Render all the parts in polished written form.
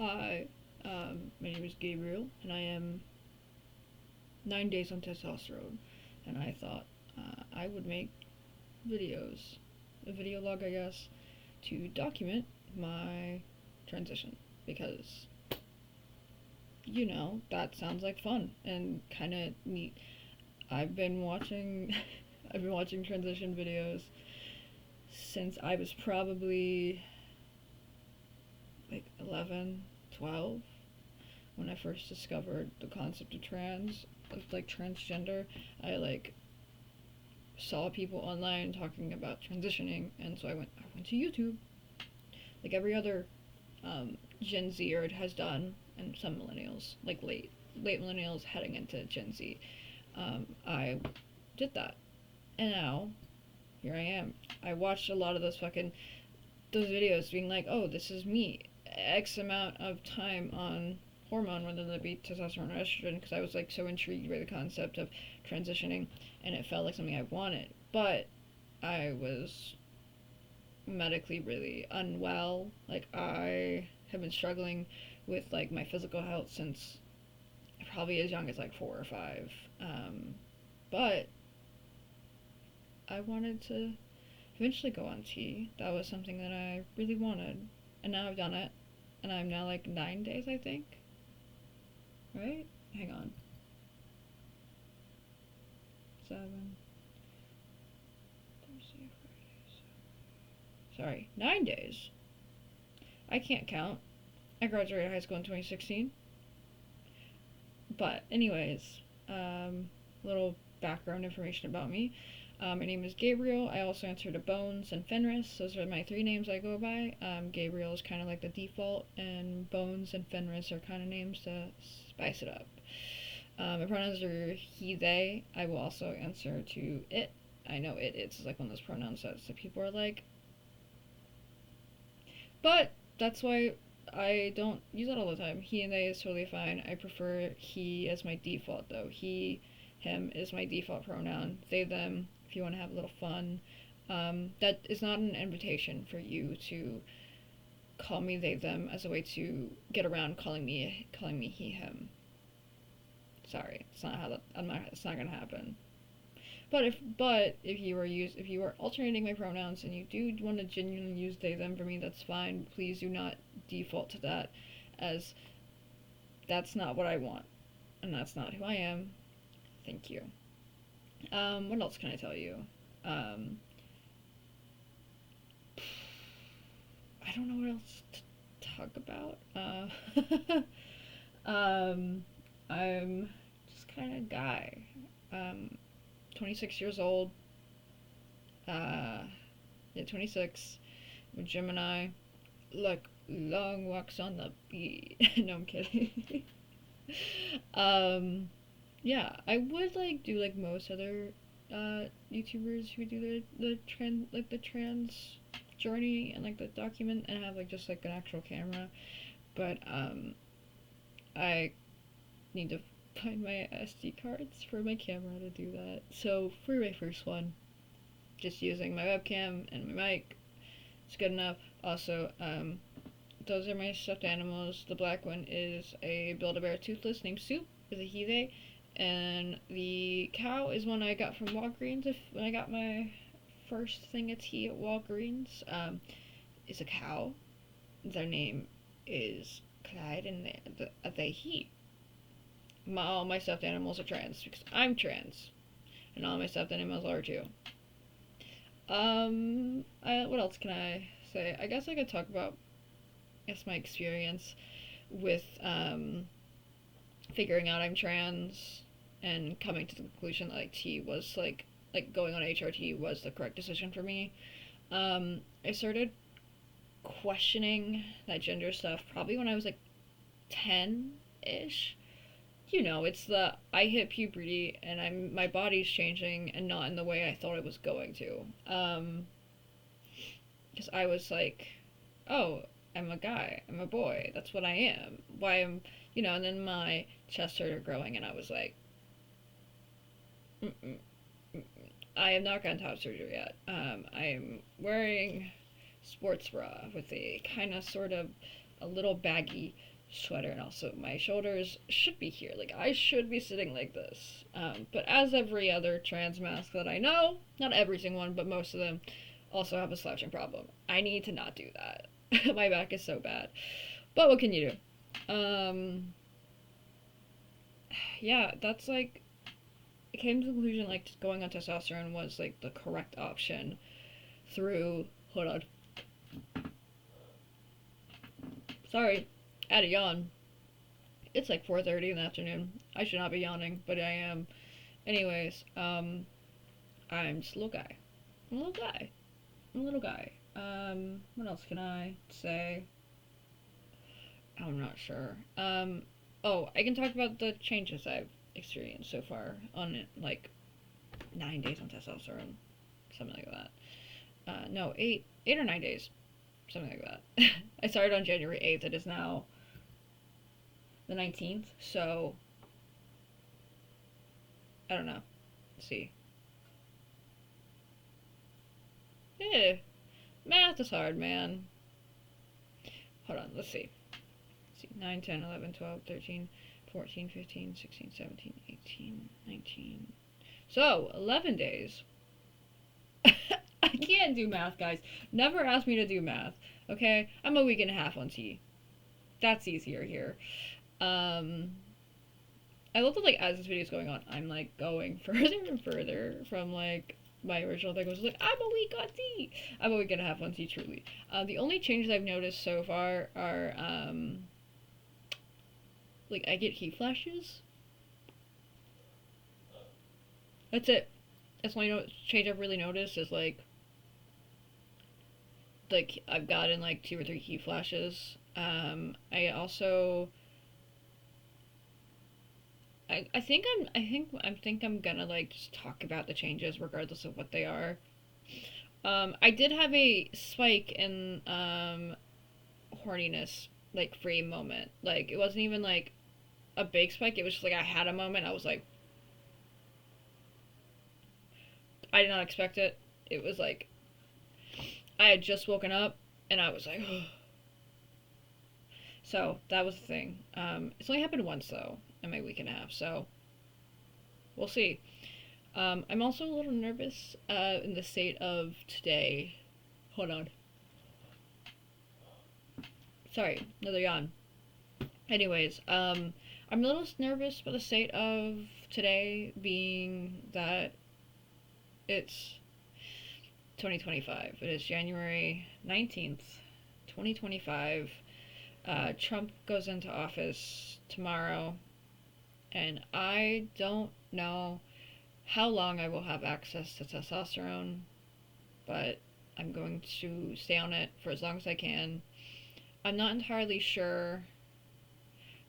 Hi, my name is Gabriel, and I am 9 days on testosterone, and I thought I would make videos, a video log, I guess, to document my transition, because, that sounds like fun and kind of neat. I've been watching, I've been watching transition videos since I was probably like 11, 12, when I first discovered the concept of like transgender. I like saw people online talking about transitioning, and so I went to YouTube, like every other Gen Zer has done, and some millennials, like late millennials heading into Gen Z. I did that, and now here I am. I watched a lot of those videos, being like, oh, this is me. X amount of time on hormone, whether that be testosterone or estrogen, because I was like so intrigued by the concept of transitioning, and it felt like something I wanted. But I was medically really unwell. Like, I have been struggling with like my physical health since probably as young as like 4 or 5. But I wanted to eventually go on T. That was something that I really wanted, and now I've done it, and I'm now like 9 days, I think. Right? Hang on. 7. Thursday, Friday. Sorry, 9 days. I can't count. I graduated high school in 2016. But anyways, little background information about me. My name is Gabriel. I also answer to Bones and Fenris. Those are my 3 names I go by. Gabriel is kind of like the default, and Bones and Fenris are kind of names to spice it up. My pronouns are he, they. I will also answer to it. I know it's like one of those pronouns that people are like. But that's why I don't use that all the time. He and they is totally fine. I prefer he as my default, though. He, him is my default pronoun. They, them, if you want to have a little fun. That is not an invitation for you to call me they, them as a way to get around calling me he, him. Sorry, it's not how that. It's not gonna happen. But if you are alternating my pronouns and you do want to genuinely use they, them for me, that's fine. Please do not default to that, as that's not what I want, and that's not who I am. Thank you. What else can I tell you? I don't know what else to talk about. I'm just kind of guy. 26 years old. Yeah, 26. I'm a Gemini. Like, long walks on the beach. No, I'm kidding. Yeah, I would like do like most other YouTubers who do the trans journey and like the document and have like just like an actual camera, but I need to find my SD cards for my camera to do that. So for my first one, just using my webcam and my mic, it's good enough. Also, those are my stuffed animals. The black one is a Build-A-Bear toothless named Soup, is a he, they. And the cow is one I got from Walgreens when I got my first thing at tea at Walgreens. Is a cow. Their name is Clyde, and they he. All my stuffed animals are trans because I'm trans, and all my stuffed animals are too. What else can I say? I guess I could talk about, my experience with figuring out I'm trans and coming to the conclusion that like T was like going on HRT was the correct decision for me. I started questioning that gender stuff probably when I was like 10 ish. It's the I hit puberty and my body's changing and not in the way I thought it was going to. Because I was like, oh, I'm a guy, I'm a boy, that's what I am. Why am, and then my chest started growing and I was like, mm-mm, mm-mm. I have not gotten top surgery yet. I'm wearing sports bra with a kind of sort of a little baggy sweater, and also my shoulders should be here. Like, I should be sitting like this. But as every other trans mask that I know, not every single one, but most of them also have a slouching problem. I need to not do that. My back is so bad. But what can you do? Yeah, that's like, I came to the conclusion like going on testosterone was like the correct option through, hold on. Sorry, I had a yawn. It's like 4:30 in the afternoon. I should not be yawning, but I am. Anyways, I'm just a little guy. I'm a little guy. I'm a little guy. What else can I say? I'm not sure. Oh, I can talk about the changes I've experienced so far on like 9 days on testosterone, something like that. No, eight or 9 days, something like that. I started on January 8th. It is now the 19th, so I don't know. Let's see. Eh, math is hard, man. Hold on, let's see. 9, 10, 11, 12, 13, 14, 15, 16, 17, 18, 19. So, 11 days. I can't do math, guys. Never ask me to do math, okay? I'm a week and a half on T. That's easier here. I love that, like, as this video is going on, I'm, like, going further and further from, like, my original thing was like, I'm a week on T. I'm a week and a half on T, truly. The only changes I've noticed so far are, like, I get heat flashes. That's it. That's the only change I've really noticed is, like, I've gotten, like, 2 or 3 heat flashes. I also... I think I'm gonna, like, just talk about the changes regardless of what they are. I did have a spike in, horniness, like, free moment. Like, it wasn't even, like, a big spike. It was just, like, I had a moment. I was like, I did not expect it. It was, like, I had just woken up, and I was like, oh. So, that was the thing. It's only happened once, though, in my week and a half, so we'll see. I'm also a little nervous in the state of today. Hold on. Sorry, another yawn. Anyways, I'm a little nervous about the state of today, being that it's 2025. It is January 19th, 2025. Trump goes into office tomorrow, and I don't know how long I will have access to testosterone, but I'm going to stay on it for as long as I can. I'm not entirely sure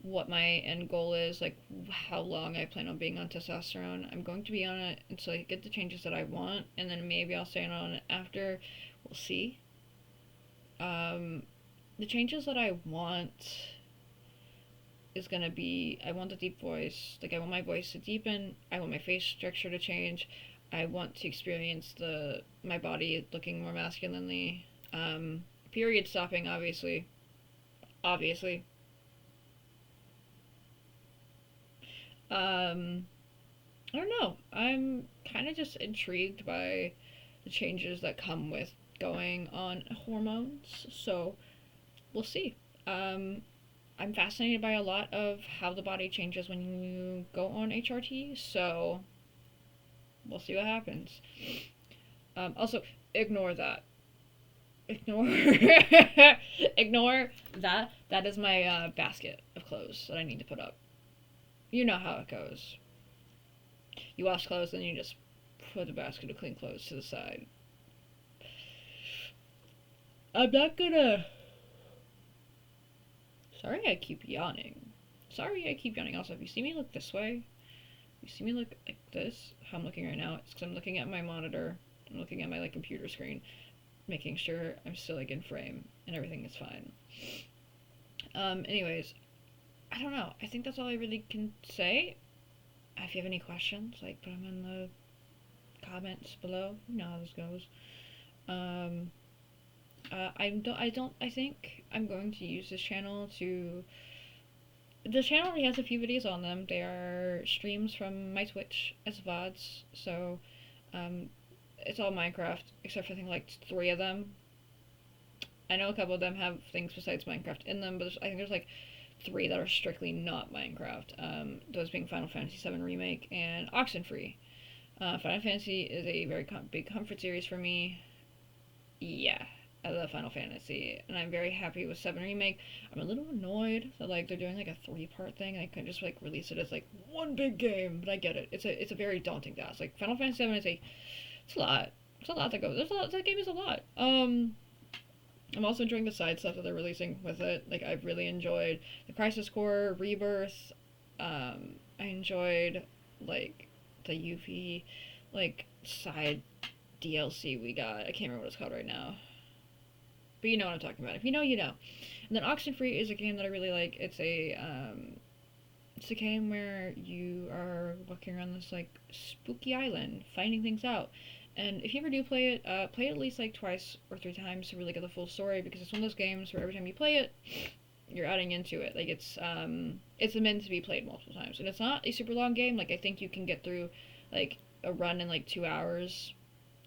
what my end goal is, like how long I plan on being on testosterone. I'm going to be on it until I get the changes that I want, and then maybe I'll stay on it after. We'll see. The changes that I want is gonna be, I want the deep voice. Like, I want my voice to deepen. I want my face structure to change. I want to experience my body looking more masculinely. Period stopping, obviously. Obviously. I don't know. I'm kind of just intrigued by the changes that come with going on hormones. So, we'll see. I'm fascinated by a lot of how the body changes when you go on HRT, so we'll see what happens. Also, ignore that. Ignore ignore that. That is my basket of clothes that I need to put up. You know how it goes. You wash clothes, then you just put the basket of clean clothes to the side. I'm not gonna... Sorry I keep yawning. Also, if you see me look this way, you see me look like this, how I'm looking right now, it's because I'm looking at my monitor. I'm looking at my, like, computer screen, making sure I'm still, like, in frame and everything is fine. Anyways, I don't know. I think that's all I really can say. If you have any questions, like, put them in the comments below. You know how this goes. I think I'm going to use this channel to. The channel already has a few videos on them. They are streams from my Twitch as VODs, so um, it's all Minecraft, except for I think like three of them. I know a couple of them have things besides Minecraft in them, but I think there's like three that are strictly not Minecraft. Those being Final Fantasy VII Remake and Oxenfree. Final Fantasy is a very big comfort series for me. Yeah, I love Final Fantasy, and I'm very happy with 7 Remake. I'm a little annoyed that like they're doing like a 3-part thing. I could just like release it as like one big game, but I get it. It's a very daunting task. Like Final Fantasy 7 is it's a lot. It's a lot that goes. There's a lot. That game is a lot. I'm also enjoying the side stuff that they're releasing with it. Like I've really enjoyed the Crisis Core Rebirth. I enjoyed like the Yuffie like side DLC we got. I can't remember what it's called right now. But you know what I'm talking about. If you know, you know. And then Oxenfree is a game that I really like. It's a game where you are walking around this like spooky island, finding things out. And if you ever do play it at least like twice or three times to really get the full story, because it's one of those games where every time you play it, you're adding into it. Like it's meant to be played multiple times, and it's not a super long game. Like I think you can get through like a run in like 2 hours.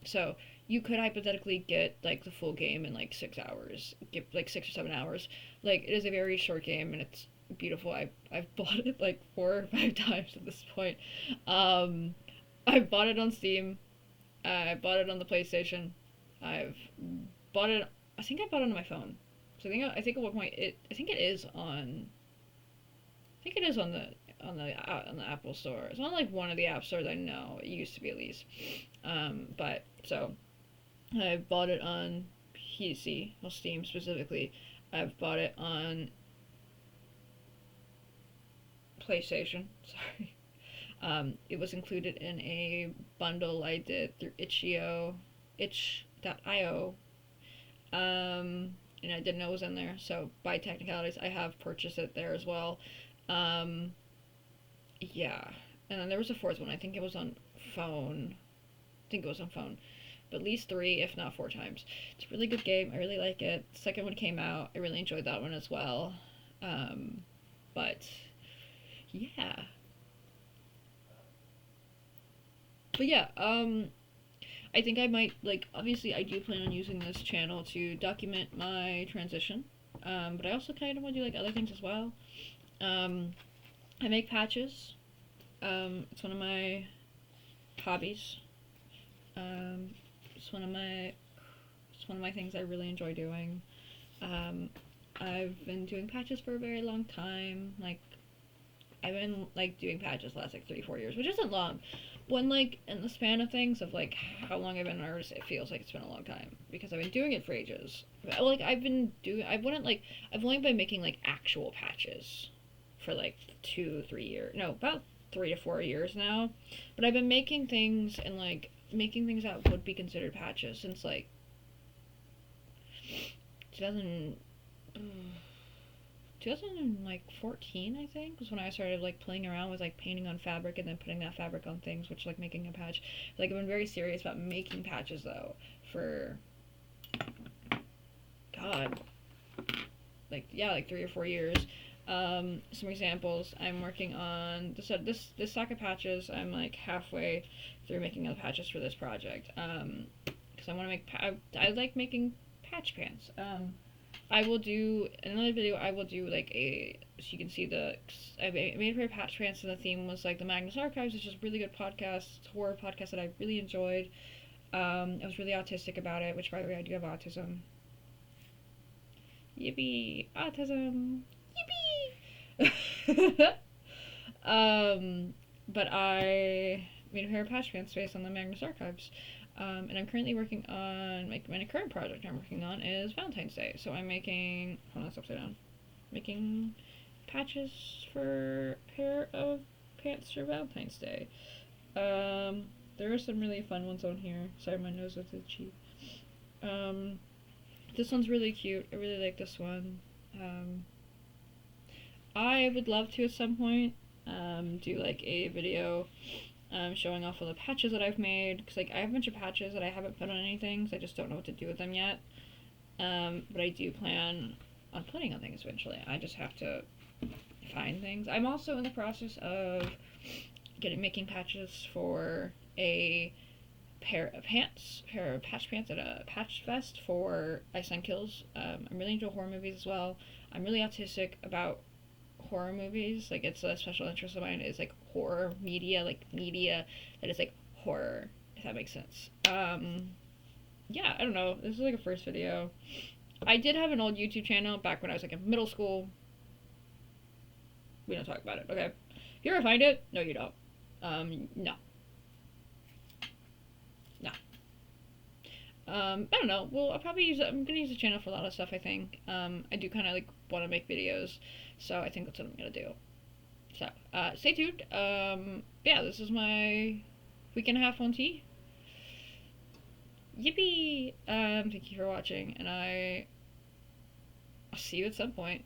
So you could hypothetically get like the full game in like 6 hours, get like 6 or 7 hours. Like it is a very short game and it's beautiful. I've bought it like 4 or 5 times at this point. Um, I've bought it on Steam. I bought it on the PlayStation. I've bought it. I think I bought it on my phone. So I think at one point I think it is on. I think it is on the Apple Store. It's not like one of the app stores I know. It used to be at least. But so I've bought it on PC, well Steam specifically. I've bought it on PlayStation. Sorry. It was included in a bundle I did through itch.io. And I didn't know it was in there. So by technicalities, I have purchased it there as well. Um, yeah. And then there was a fourth one. I think it was on phone. I think it was on phone. But at least 3, if not 4 times. It's a really good game. I really like it. The second one came out. I really enjoyed that one as well. But yeah. But yeah, I think I might, like, obviously I do plan on using this channel to document my transition, but I also kind of want to do, like, other things as well. I make patches. It's one of my hobbies. Um, it's one of my, it's one of my things I really enjoy doing. I've been doing patches for a very long time. Like, I've been, like, doing patches the last, like, 3, 4 years, which isn't long. When like in the span of things of like how long I've been an artist, it feels like it's been a long time because I've been doing it for ages. Like I've only been making like actual patches for like 2, 3 years. No, about 3 to 4 years now. But I've been making things and like making things that would be considered patches since like 2000. 2014 I think was when I started like playing around with like painting on fabric and then putting that fabric on things, which like making a patch. Like I've been very serious about making patches though for God, like yeah, like 3 or 4 years. Some examples. I'm working on this stack of patches. I'm like halfway through making the patches for this project. Because I want to make I like making patch pants. I will do in another video. I will do like so you can see I made her patch pants and the theme was like the Magnus Archives, which is a really good podcast, horror podcast that I really enjoyed. I was really autistic about it, which by the way I do have autism. Yippee, autism, yippee. But I made her patch pants based on the Magnus Archives. And I'm currently working on, like, my current project I'm working on is Valentine's Day. So I'm making, hold on, it's upside down. Making patches for a pair of pants for Valentine's Day. There are some really fun ones on here. Sorry, my nose is itchy. This one's really cute. I really like this one. I would love to at some point, do, like, a video showing off all the patches that I've made, because like I have a bunch of patches that I haven't put on anything, so I just don't know what to do with them yet. But I do plan on putting on things eventually. I just have to find things. I'm also in the process of making patches for a pair of patch pants and a patch vest for Iceland Kills. I'm really into horror movies as well. I'm really autistic about horror movies. Like, it's a special interest of mine is like horror media, like media that is like horror, if that makes sense. Yeah, I don't know. This is like a first video. I did have an old YouTube channel back when I was like in middle school. We don't talk about it, okay? If you ever find it, no, you don't. No. No. I don't know. Well, I'll probably use it. I'm gonna use the channel for a lot of stuff, I think. I do kind of like want to make videos, so I think that's what I'm gonna do. So, stay tuned. Yeah, this is my week and a half on tea. Yippee! Thank you for watching, and I'll see you at some point.